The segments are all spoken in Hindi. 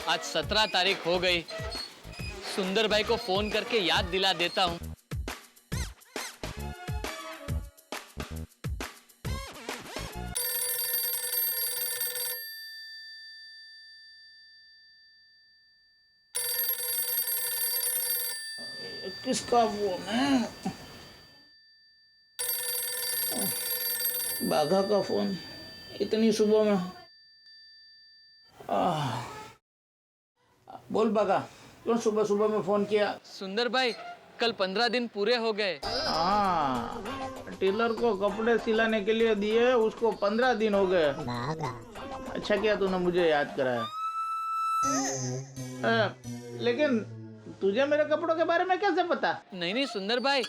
आज 17 तारीख हो गई। सुंदर भाई को फोन करके याद दिला देता हूँ। किसका फोन है? बाघा का फोन इतनी सुबह में। बोल बाघा, क्यों सुबह सुबह में फोन किया? सुंदर भाई, कल 15 दिन पूरे हो गए। हाँ, टेलर को कपड़े सिलाने के लिए दिए, उसको 15 दिन हो गए। अच्छा किया तूने मुझे याद कराया। लेकिन तुझे मेरे कपड़ों के बारे में कैसे पता? नहीं सुंदर भाई,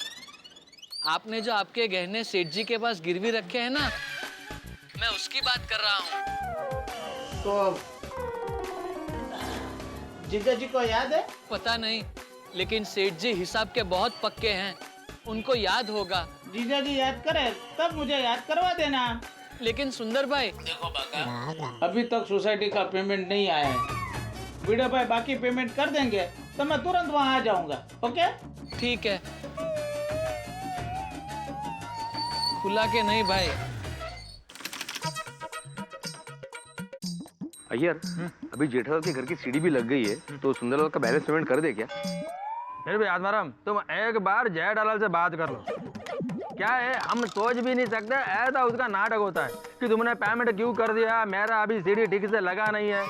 आपने जो आपके गहने सेठ जी के पास गिरवी रखे हैं ना, मैं उसकी बात कर रहा हूँ। तो जीजा जी को याद है? पता नहीं, लेकिन सेठ जी हिसाब के बहुत पक्के हैं, उनको याद होगा। जीजा जी याद करे तब मुझे याद करवा देना। लेकिन सुंदर भाई, देखो बाका, अभी तक सोसाइटी का पेमेंट नहीं आया है। वीडियो भाई बाकी पेमेंट कर देंगे तो मैं तुरंत वहाँ आ जाऊंगा। ओके? ठीक है। खुला के नहीं भाई? अय्यर, अभी जेठालाल के घर की सीढ़ी भी लग गई है, तो सुंदरलाल का बैलेंस पेमेंट कर दे क्या? फिर भी आत्माराम, तुम एक बार जेठालाल से बात कर लो। क्या है, हम सोच भी नहीं सकते ऐसा उसका नाटक होता है कि तुमने पेमेंट क्यों कर दिया, मेरा अभी सीढ़ी ठीक से लगा नहीं है।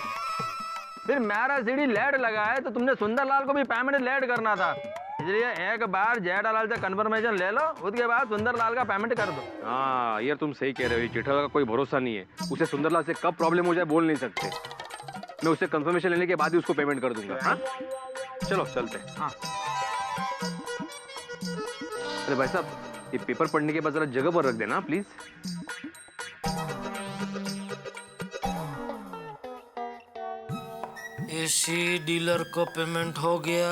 फिर मेरा सीढ़ी लेट लगा है तो तुमने सुंदरलाल को भी पेमेंट लेट करना था, इसलिए एक बार जेठालाल से कंफर्मेशन ले लो, उसके बाद सुंदरलाल का पेमेंट कर दो। हाँ यार, तुम सही कह रहे हो, जेठालाल का कोई भरोसा नहीं है। उसे सुंदरलाल से कब प्रॉब्लम हो जाए बोल नहीं सकते। मैं उससे कंफर्मेशन लेने के बाद ही उसको पेमेंट कर दूंगा। हाँ चलो चलते हैं। हाँ। अरे भाई साहब, ये पेपर पढ़ने के बाद जरा जगह पर रख देना प्लीज। एसी डीलर को पेमेंट हो गया,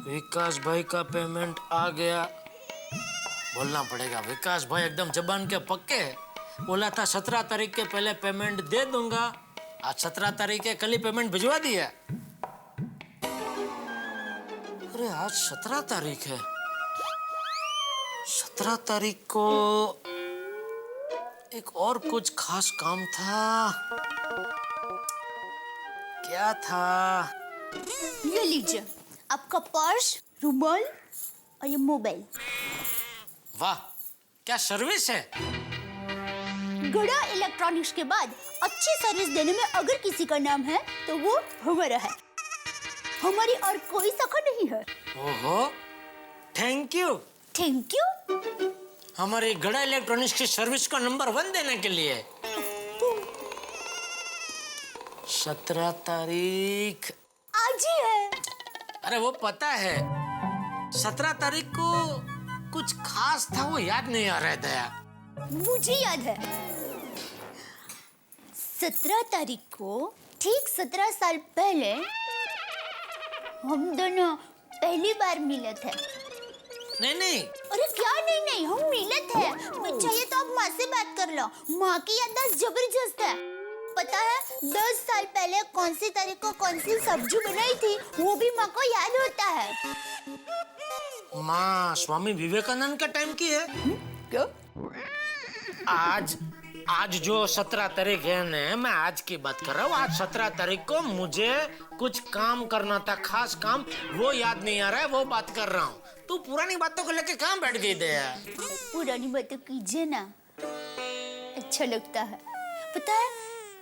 विकास भाई का पेमेंट आ गया। बोलना पड़ेगा, विकास भाई एकदम जबान के पक्के। बोला था 17 तारीख के पहले पेमेंट दे दूंगा, आज 17 तारीख के कल ही पेमेंट भिजवा दिया। अरे आज 17 तारीख है, 17 तारीख को एक और कुछ खास काम था। क्या था? ये लीजिए आपका पर्स, रुमाल और ये मोबाइल। वाह, क्या सर्विस है। गड़ा इलेक्ट्रॉनिक्स के बाद अच्छी सर्विस देने में अगर किसी का नाम है तो वो हमारा है। हमारी और कोई सखा नहीं है। ओहो, थैंक यू। Thank you. हमारी गड़ा इलेक्ट्रॉनिक्स की सर्विस को नंबर 1 देने के लिए। 17 तारीख आज ही है। अरे वो पता है, 17 तारीख को कुछ खास था, वो याद नहीं आ रहा है दया। मुझे याद है। 17 तारीख को ठीक 17 साल पहले हम दोनों पहली बार मिले थे। नहीं। अरे क्या नहीं, हम मिले थे। चाहिए तो आप माँ से बात कर लो, माँ की याददाश्त जबरदस्त है। पता है 10 साल पहले कौन सी तारीख को कौन सी सब्जी बनाई थी, वो भी माँ को याद होता है। माँ स्वामी विवेकानंद का टाइम की है क्या? आज जो 17 तारीख है ना, मैं आज की बात कर रहा हूँ। आज 17 तारीख को मुझे कुछ काम करना था, खास काम, वो याद नहीं आ रहा है, वो बात कर रहा हूँ। तू पुरानी बातों को लेके कहाँ बैठ गई दया? पुरानी बातें कीजिए ना, अच्छा लगता है। पता है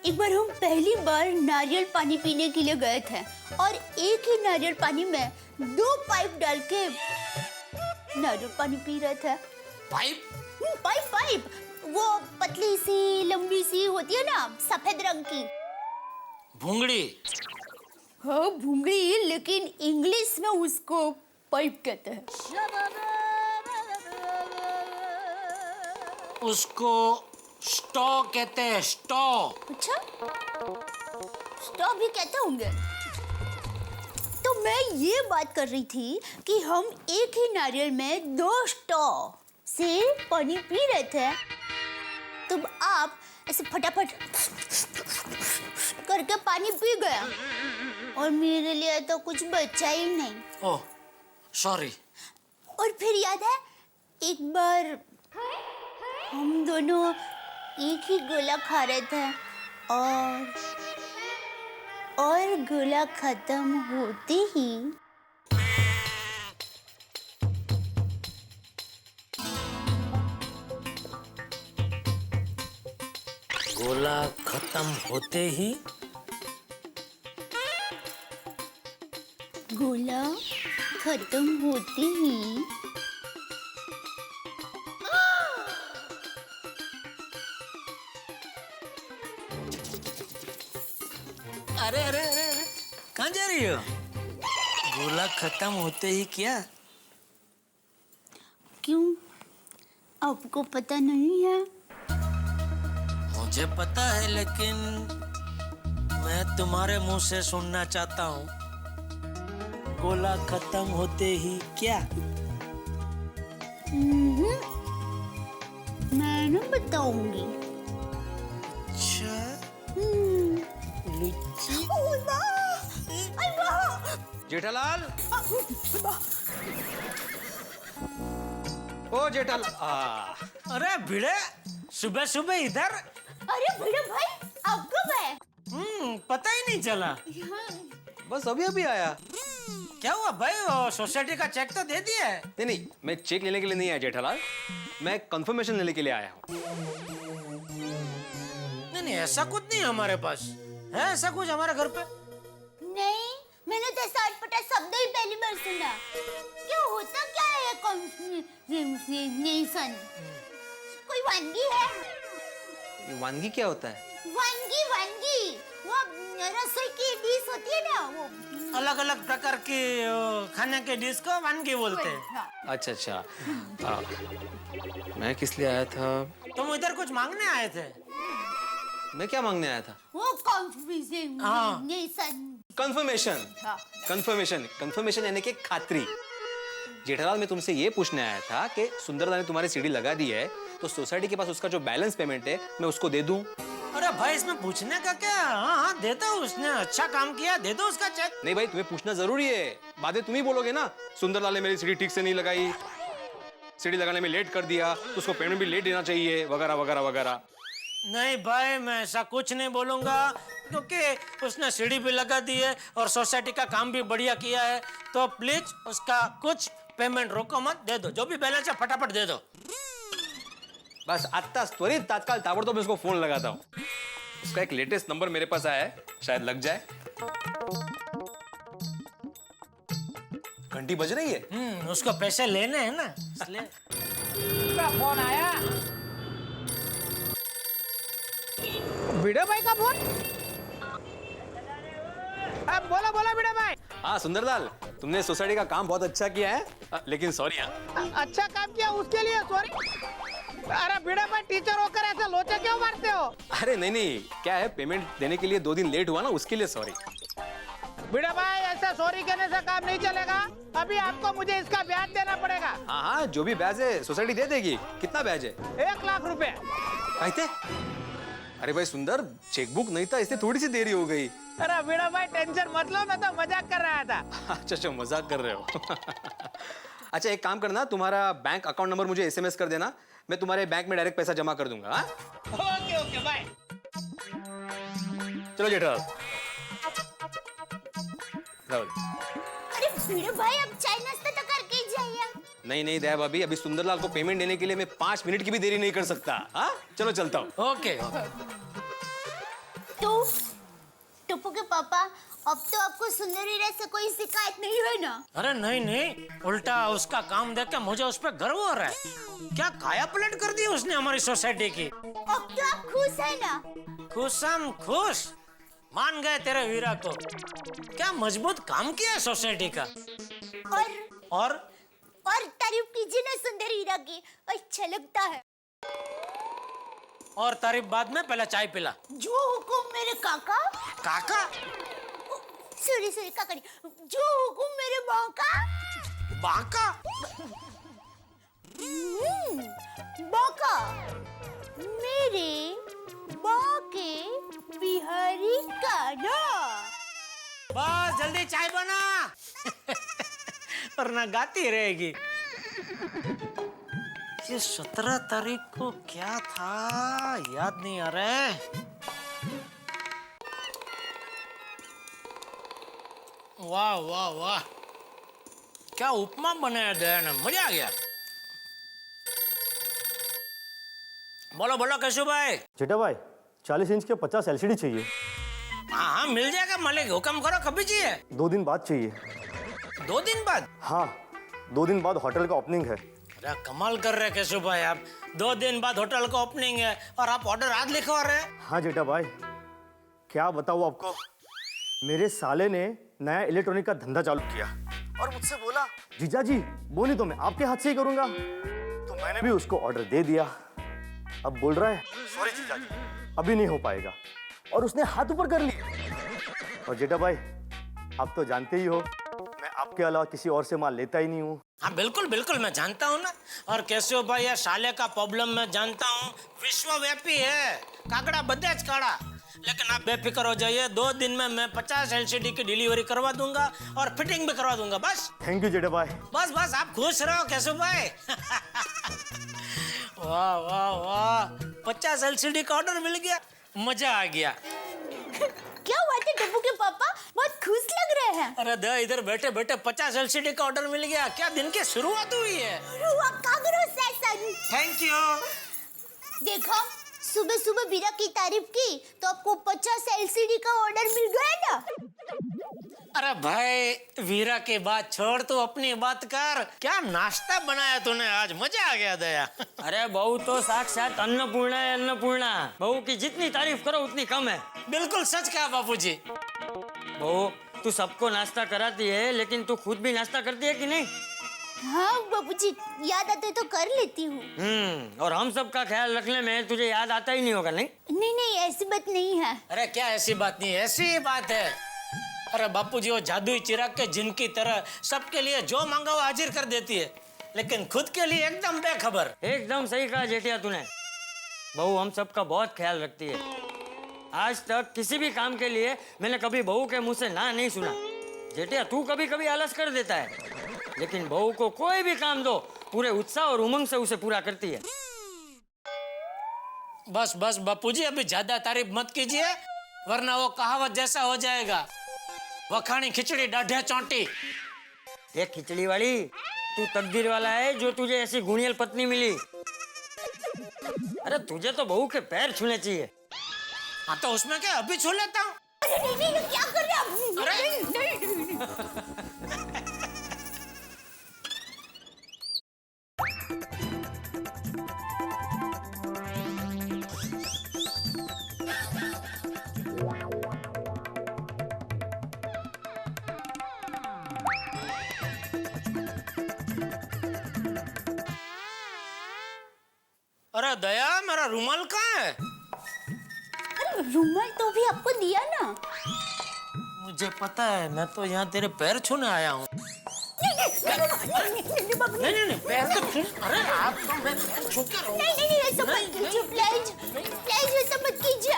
एक बार हम पहली बार नारियल पानी पीने के लिए गए थे और एक ही नारियल पानी में 2 पाइप डाल के नारियल पानी पी रहे थे। पाइप? पाइप वो पतली सी लंबी सी होती है ना, सफेद रंग की। भूंगड़ी? हाँ भूंगड़ी, लेकिन इंग्लिश में उसको पाइप कहते हैं। उसको स्टॉ कहते हैं, स्टॉ। अच्छा, स्टॉ भी कहते होंगे। तो मैं ये बात कर रही थी कि हम एक ही नारियल में 2 स्टॉ से पानी पी रहे थे, तब आप ऐसे फटाफट करके पानी पी गया और मेरे लिए तो कुछ बचा ही नहीं। Oh sorry. और फिर याद है एक बार हम दोनों एक ही गोला खा रहे थे और गोला खत्म होते ही गोला खत्म होते ही गोला खत्म होते ही अरे अरे अरे अरे कहाँ जा रही हो? गोला खत्म होते ही क्या? क्यों आपको पता नहीं है? मुझे पता है लेकिन मैं तुम्हारे मुंह से सुनना चाहता हूँ। गोला खत्म होते ही क्या? मैं ना बताऊंगी। अच्छा लुच्ची। जेठालाल, ओ जेठालाल, अरे भिड़े सुबह सुबह इधर। अरे भिड़े भाई आप कब आए? पता ही नहीं चला। बस अभी अभी आया। क्या हुआ भाई? वो सोसाइटी का चेक तो दे दिया है। नहीं नहीं, मैं चेक लेने के लिए नहीं आया जेठालाल, मैं कंफर्मेशन लेने के लिए आया हूँ। नहीं ऐसा कुछ नहीं है हमारे पास। है ऐसा कुछ हमारे घर पे? नहीं, मैंने तो ऐसा अटपटा शब्द ही पहली बार सुना। क्या होता क्या है कॉन्फर्मेशन? कोई वानगी है? वानगी क्या होता है? वानगी वानगी वो रसोई की डिश होती है ना, वो अलग अलग प्रकार के खाने के डिश को वानगी बोलते हैं। हाँ। अच्छा अच्छा। मैं किस लिए आया था? तुम इधर कुछ मांगने आए थे? मैं क्या मांगने आया था? वो कॉन्फर्मेशन। कंफर्मेशन। हाँ। कंफर्मेशन यानी कि खातरी। जेठालाल, मैं तुमसे ये पूछने आया था कि सुंदरदा ने तुम्हारी सीढ़ी लगा दी है तो सोसाइटी के पास उसका जो बैलेंस पेमेंट है मैं उसको दे दूं? अरे भाई इसमें पूछने का क्या? हाँ देता हूँ, उसने अच्छा काम किया, दे दो उसका चेक। नहीं भाई, तुम्हें पूछना जरूरी है। बाद में तुम ही बोलोगे ना सुंदरलाल ने मेरी सीढ़ी ठीक से नहीं लगाई, सीढ़ी लगाने में लेट कर दिया, तो उसको पेमेंट भी लेट देना चाहिए, वगैरह वगैरह वगैरह। नहीं भाई मैं ऐसा कुछ नहीं बोलूंगा, क्योंकि उसने सीढ़ी भी लगा दी है और सोसाइटी का काम भी बढ़िया किया है। तो प्लीज उसका कुछ पेमेंट रोको मत, दे दो। जो भी बैलेंस है फटाफट दे दो। बस आत्ता त्वरित तात्काल ताबड़तोड़ मैं उसको फोन लगाता हूँ। उसका एक लेटेस्ट नंबर मेरे पास आया है, शायद लग जाए। घंटी बज रही है। उसको पैसे लेने हैं ना, इसलिए। फोन आया? भिड़े भाई का फोन? अब बोला बोला भिड़े भाई। हाँ सुंदरलाल, तुमने सोसाइटी का काम बहुत अच्छा किया है, लेकिन सॉरी। अच्छा काम किया उसके लिए सॉरी? अरे भिड़े भाई, टीचर होकर ऐसे लोचे क्यों मारते हो? अरे नहीं नहीं, क्या है, पेमेंट देने के लिए 2 दिन लेट हुआ ना, उसके लिए सॉरी। भिड़े भाई, ऐसा सॉरी कहने से काम नहीं चलेगा। अभी आपको मुझे इसका ब्याज देना पड़ेगा। हाँ हाँ, जो भी ब्याज है सोसाइटी दे देगी। कितना ब्याज है? 1 लाख रुपए। कहते? अरे भाई सुंदर, चेकबुक नहीं था इसलिए थोड़ी सी देरी हो गई। अरे भिड़े भाई टेंशन मत लो, मैं तो मजाक कर रहा था। अच्छा अच्छा, मजाक कर रहे हो। अच्छा एक काम करना, तुम्हारा बैंक अकाउंट नंबर मुझे SMS कर देना, मैं तुम्हारे बैंक में डायरेक्ट पैसा जमा कर दूंगा। Okay okay bye. चलो जेठालाल। अरे भिड़े भाई, अब चाय नाश्ता तो करके ही जाइए। नहीं नहीं दया भाभी, अभी सुंदरलाल को पेमेंट देने के लिए मैं 5 मिनट की भी देरी नहीं कर सकता। हाँ चलो चलता हूँ। ओके। तो टप्पू के पापा, अब तो आपको सुंदर हीरा से कोई शिकायत नहीं है ना? अरे नहीं नहीं, उल्टा उसका काम देख के मुझे उस पर गर्व हो रहा है। क्या काया पलट कर दी उसने हमारी सोसाइटी की। अब तो आप खुश है ना? खुश हम खुश, मान गए तेरे वीरा को। क्या मजबूत काम किया है सोसाइटी का। और और तारीफ कीजिए ना सुंदर हीरा की, अच्छा लगता है। और तारीफ बाद में, पहले चाय पिला। जो हुकुम मेरे काका। काका? सॉरी सॉरी काका नहीं, जो हुकुम मेरे बाका। बाका? बाका मेरे बाके बिहारी काना। बस जल्दी चाय बना वरना गाती रहेगी। ये 17 तारीख को क्या था याद नहीं आ रहा है। वाह वाह वाह, क्या उपमा बनाया दया ने, मजा आ गया। बोलो बोलो केशव भाई। जेठा भाई 40 इंच के 50 एलसीडी चाहिए। हाँ हाँ मिल जाएगा मालिक, हुक्म करो, कभी चाहिए? 2 दिन बाद चाहिए। 2 दिन बाद? हाँ 2 दिन बाद होटल का ओपनिंग है। अरे कमाल कर रहे केशव भाई आप, 2 दिन बाद होटल का ओपनिंग है और आप ऑर्डर आज लिखवा रहे हैं। हाँ जेठा भाई, क्या बताऊँ आपको, मेरे साले ने नया इलेक्ट्रॉनिक का धंधा चालू किया और मुझसे बोला जीजा जी वो नहीं तो मैं आपके हाथ से ही करूंगा। तो मैंने भी उसको ऑर्डर दे दिया। अब बोल रहा है सॉरी जीजा जी अभी नहीं हो पाएगा, और उसने हाथ ऊपर कर लिया। और जेठा भाई आप तो जानते ही हो मैं आपके अलावा किसी और से माल लेता ही नहीं हूँ। हाँ बिल्कुल बिल्कुल मैं जानता हूँ ना। और केशव भाई ये साले का प्रॉब्लम मैं जानता हूँ, विश्वव्यापी है, काकड़ा बदेज काड़ा। लेकिन आप बेफिक्र हो जाइए, 2 दिन में मैं 50 एलसीडी की डिलीवरी करवा दूंगा और फिटिंग भी करवा दूंगा। बस थैंक यू जेठा भाई। बस बस आप खुश रहो केशव भाई। वाह वाह वाह, 50 एलसीडी का ऑर्डर मिल गया, मजा आ गया। क्या बात है टप्पू के पापा, बहुत खुश लग रहे हैं। अरे दे इधर बैठे बैठे 50 एलसीडी का ऑर्डर मिल गया, क्या दिन की शुरुआत हुई है। Thank you. देखो सुबह सुबह वीरा की तारीफ की तो आपको 50 एलसीडी का ऑर्डर मिल गया ना। अरे भाई वीरा की बात छोड़, तू अपनी बात कर। क्या नाश्ता बनाया तूने आज, मजा आ गया दया। अरे बहू तो साक्षात अन्नपूर्णा है, अन्नपूर्णा। बहू की जितनी तारीफ करो उतनी कम है। बिल्कुल सच कहा बापूजी। बहू तू सबको नाश्ता कराती है, लेकिन तू खुद भी नाश्ता करती है कि नहीं? हाँ बाबूजी, याद आते तो कर लेती हूँ। और हम सब का ख्याल रखने में तुझे याद आता ही नहीं होगा, नहीं? नहीं नहीं ऐसी बात नहीं है। अरे क्या ऐसी बात नहीं है, ऐसी ही बात है। अरे बापूजी वो जादुई चिराग के जिनकी तरह सबके लिए जो मांगा वो हाजिर कर देती है, लेकिन खुद के लिए एकदम बेखबर। एकदम सही कहा जेठिया तूने। बहू हम सब का बहुत ख्याल रखती है। आज तक किसी भी काम के लिए मैंने कभी बहू के मुंह से ना नहीं सुना। जेठिया तू कभी कभी आलस कर देता है, लेकिन बहू को कोई भी काम दो पूरे उत्साह और उमंग से उसे पूरा करती है। बस बस बापूजी अभी ज्यादा तारीफ मत कीजिए, वरना वो कहावत जैसा हो जाएगा, वखाणी खिचड़ी डाढ़े चौंटी। देख खिचड़ी वाली, तू तकदीर वाला है जो तुझे ऐसी गुणियल पत्नी मिली। अरे तुझे तो बहू के पैर छूने चाहिए। हाँ तो उसमें क्या, अभी छू लेता हूँ। अरे नहीं नहीं क्या कर रहे आप? अरे अरे दया मेरा रुमाल कहाँ है? अरे रुमाल तो भी आपको दिया ना। मुझे पता है, मैं तो यहाँ तेरे पैर छूने आया हूँ। नहीं नहीं पैर तो छू। अरे आप तो मैं छू के रहूँ। नहीं ऐसा मत कीजिए प्लीज, प्लीज ऐसा मत कीजिए।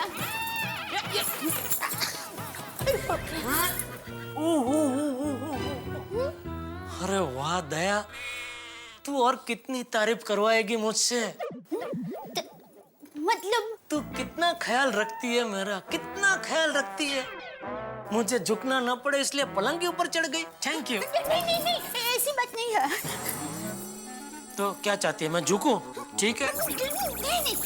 अरे वाह दया, तू और कितनी तारीफ करवाएगी मुझसे। मतलब तू कितना ख्याल रखती है मेरा, कितना ख्याल रखती है। मुझे झुकना ना पड़े इसलिए पलंग के ऊपर चढ़ गई। Thank you. नहीं ऐसी बात नहीं है। तो क्या चाहती है, मैं झुकूं? ठीक है। नहीं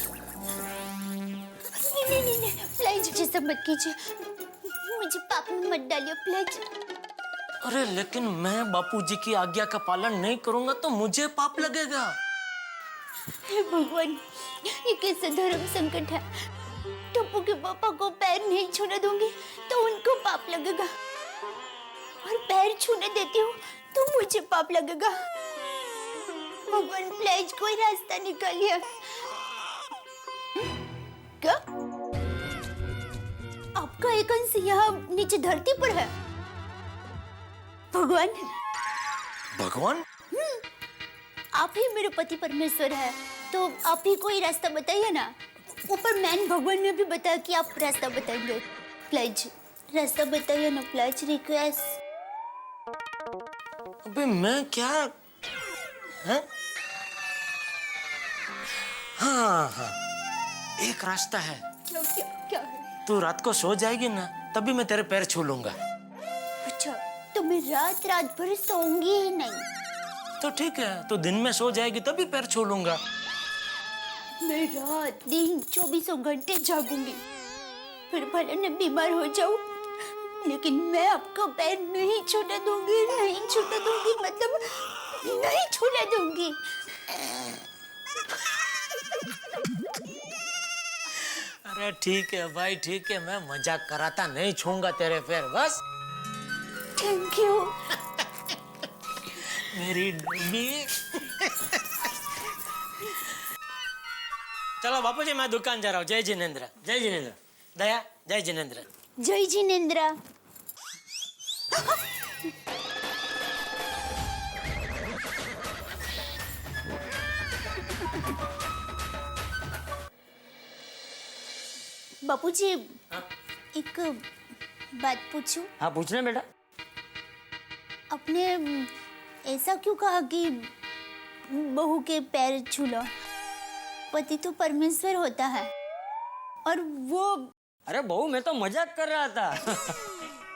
प्लीज जैसा मत कीजिए, मुझे पाप में मत डालिए प्लीज। अरे लेकिन मैं बापूजी की आज्ञा का पालन नहीं करूंगा तो मुझे पाप लगेगा। हे भगवान, ये कैसा धर्म संकट है। टप्पू के पापा को पैर नहीं छूने दूंगी तो उनको पाप लगेगा, और पैर छूने देती हूँ तो मुझे पाप लगेगा। भगवान प्लीज कोई रास्ता निकालिए। क्या आपका एक अंश यहाँ नीचे धरती पर है? भगवान भगवान आप ही मेरे पति परमेश्वर है, तो आप ही कोई रास्ता बताइए ना। ऊपर मैन भगवान ने भी बताया कि आप रास्ता बताएंगे। प्लेज रास्ता बताइए ना, प्लेज रिक्वेस्ट। अबे मैं क्या है? हाँ, एक रास्ता है। क्या क्या क्या है? तू रात को सो जाएगी ना, तभी मैं तेरे पैर छू लूंगा। अच्छा, तो मैं रात रात भर सोऊंगी ही नहीं। तो ठीक है, तो दिन में सो जाएगी तभी पैर छू लूंगा। मैं रात दिन 24 घंटे जागूंगी, फिर भले मैं बीमार हो जाऊं, लेकिन मैं आपका पैर नहीं छूने दूंगी, नहीं छूने दूंगी, मतलब नहीं छूने दूंगी। अरे ठीक है भाई, ठीक है, मैं मजाक कराता, नहीं छूंगा तेरे पैर बस। थैंक यू मेरी डूबी। चलो बापूजी, मैं दुकान जा रहा हूँ। जय जिनेंद्र, जय जिनेंद्र। दया, जय जिनेंद्र। जय जिनेंद्र। बापूजी, एक बात पूछूं? हाँ पूछना बेटा। आपने ऐसा क्यों कहा कि बहू के पैर छू लो? पति तो परमेश्वर होता है, और वो। अरे बहू, मैं तो मजाक कर रहा था।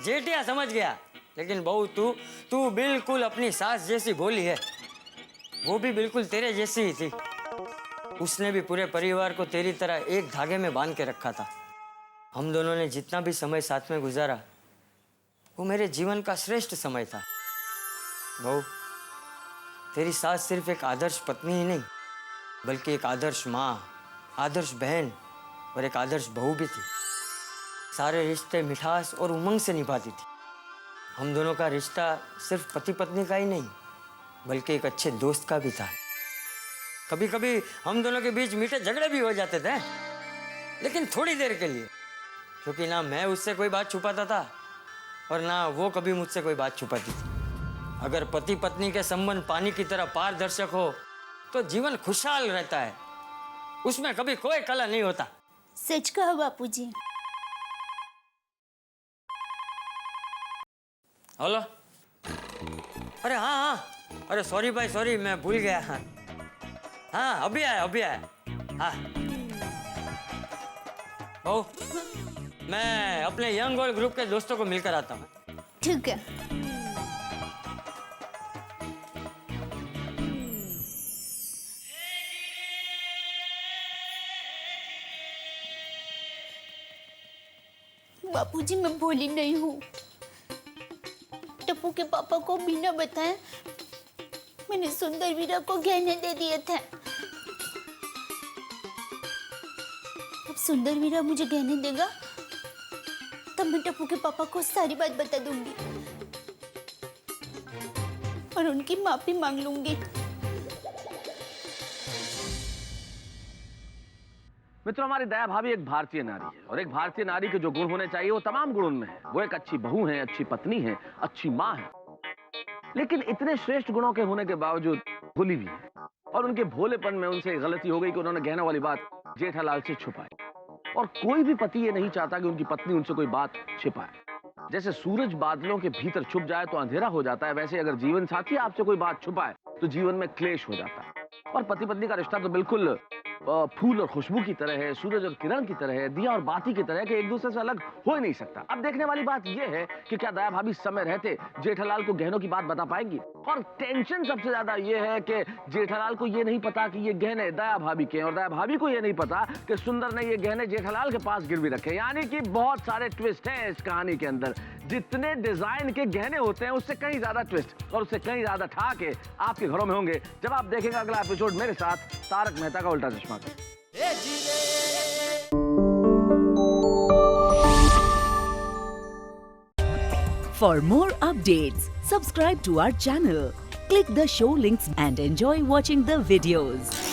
जेठिया समझ गया, लेकिन बहू तू बिल्कुल अपनी सास जैसी बोली है। वो भी बिल्कुल तेरे जैसी ही थी। उसने भी पूरे परिवार को तेरी तरह एक धागे में बांध के रखा था। हम दोनों ने जितना भी समय साथ में गुजारा, वो मेरे जीवन का श्रेष्ठ समय था। बहू, तेरी सास सिर्फ एक आदर्श पत्नी ही नहीं, बल्कि एक आदर्श माँ, आदर्श बहन और एक आदर्श बहू भी थी। सारे रिश्ते मिठास और उमंग से निभाती थी। हम दोनों का रिश्ता सिर्फ पति पत्नी का ही नहीं, बल्कि एक अच्छे दोस्त का भी था। कभी कभी हम दोनों के बीच मीठे झगड़े भी हो जाते थे, लेकिन थोड़ी देर के लिए, क्योंकि ना मैं उससे कोई बात छुपाता था और ना वो कभी मुझसे कोई बात छुपाती थी। अगर पति पत्नी के संबंध पानी की तरह पारदर्शक हो तो जीवन खुशहाल रहता है, उसमें कभी कोई कलह नहीं होता। सच कहा बापूजी। हेलो। अरे हाँ, अरे सॉरी भाई, सॉरी, मैं भूल गया। हाँ अभी आया। हाँ बहू, मैं अपने यंग वर्ल्ड ग्रुप के दोस्तों को मिलकर आता हूँ। ठीक है। बापूजी, मैं भोली नहीं हूँ। टप्पू के पापा को बिना बताए मैंने सुंदर वीरा को गहने दे दिए थे। अब सुंदर वीरा मुझे गहने देगा, तब मैं टप्पू के पापा को सारी बात बता दूंगी और उनकी माफी मांग लूंगी। मित्रों, हमारी दया भाभी एक भारतीय नारी है, और एक भारतीय नारी के जो गुण होने चाहिए वो तमाम गुण उनमें है। वो एक अच्छी बहू है, अच्छी पत्नी है, अच्छी माँ है, लेकिन इतने श्रेष्ठ गुणों के होने के बावजूद भोली भी है। और उनके भोलेपन में उनसे गलती हो गई कि उन्होंने गहना वाली बात जेठालाल से छुपाई। और कोई भी पति ये नहीं चाहता कि उनकी पत्नी उनसे कोई बात छिपाए। जैसे सूरज बादलों के भीतर छुप जाए तो अंधेरा हो जाता है, वैसे अगर जीवन साथी आपसे कोई बात छुपाए तो जीवन में क्लेश हो जाता है। और पति पत्नी का रिश्ता तो बिल्कुल फूल और खुशबू की तरह है, सूरज और किरण की तरह है, दिया और बाती की तरह है कि एक दूसरे से अलग हो ही नहीं सकता। अब देखने वाली बात यह है कि क्या दया भाभी समय रहते जेठालाल को गहनों की बात बता पाएंगी। और टेंशन सबसे ज्यादा यह है कि जेठालाल को यह नहीं पता कि ये गहने दया भाभी के हैं, और दया भाभी को यह नहीं पता कि सुंदर ने ये गहने जेठालाल के पास गिरवी रखे। यानी कि बहुत सारे ट्विस्ट हैं इस कहानी के अंदर। जितने डिजाइन के गहने होते हैं उससे कहीं ज्यादा ट्विस्ट और उससे कहीं ज्यादा ठाके आपके घरों में होंगे जब आप देखेंगे अगला एपिसोड मेरे साथ तारक मेहता का उल्टा चश्मा। For more updates, subscribe to our channel, click the show links and enjoy watching the videos.